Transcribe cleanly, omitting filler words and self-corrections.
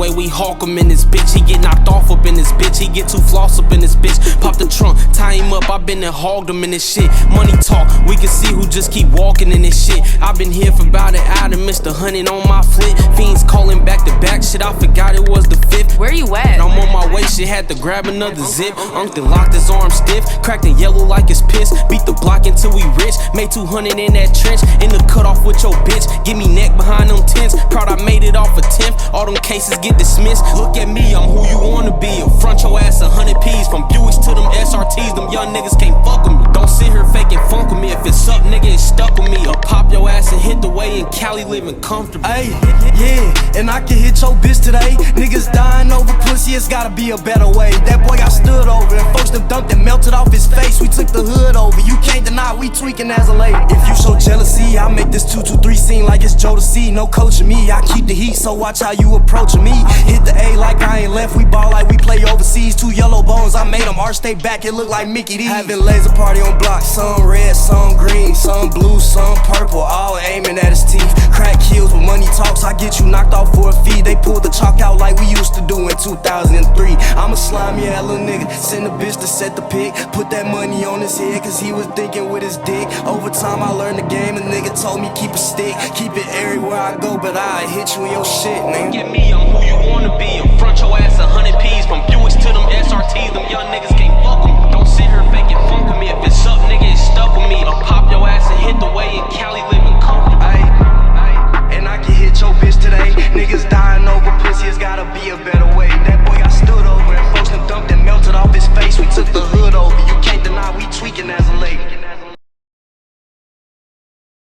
way we hawk him in this bitch. He get knocked off up in this bitch. He get too floss up in this bitch. Pop the trunk, tie him up. I been and hogged him in this shit. Money talk, we can see who just keep walking in this shit. I been here for about an hour and missed 100 on my flip. Fiends calling back to back. Shit, I forgot it was the 5th. Where you at? I'm on my way. Shit, had to grab another zip. Uncle locked his arm stiff. Cracked in yellow like it's piss. Beat the block until we rich. Made 200 in that trench. In the cutoff with your bitch. Give me neck behind them tents. Proud I made it off a 10th. All them cases get dismissed. Look at me, I'm who you wanna be. In front your ass 100 P's. From Buicks to them SRTs. Them young niggas can't fuck with me. Don't sit here faking funk with me. If it's up, nigga, it's stuck with me. Or pop your ass and hit the way in Cali living comfortable. Ayy, yeah, and I can hit your bitch today. Niggas dying over pussy, it's gotta be a better way. That boy got stood over and folks them dumped and melted off his face. We took the hood over, you can't deny we tweaking as a lady. If you show jealousy, I make this 2-2-3 scene like it's Joe to see. No coaching me, I keep the heat, so watch how you approaching me. Hit the A like I ain't left, we ball like we play overseas. 2 yellow bones, I made them arch stay back, it look like Mickey D. Having laser party on block, some red, some green, some blue, some purple, all aiming at his teeth. Crack kills with money talks, I get you knocked off for a fee. They pulled the chalk out like we used to do in 2003. I'm a slimy ass little nigga, send a bitch to set the pick. Put that money on his head cause he was thinking with his dick. Over time I learned the game, a nigga told me keep a stick. Keep it everywhere I go, but I hit you in your shit, nigga. Look at me, I'm who you wanna be. In front your ass 100 P's. From Buicks to them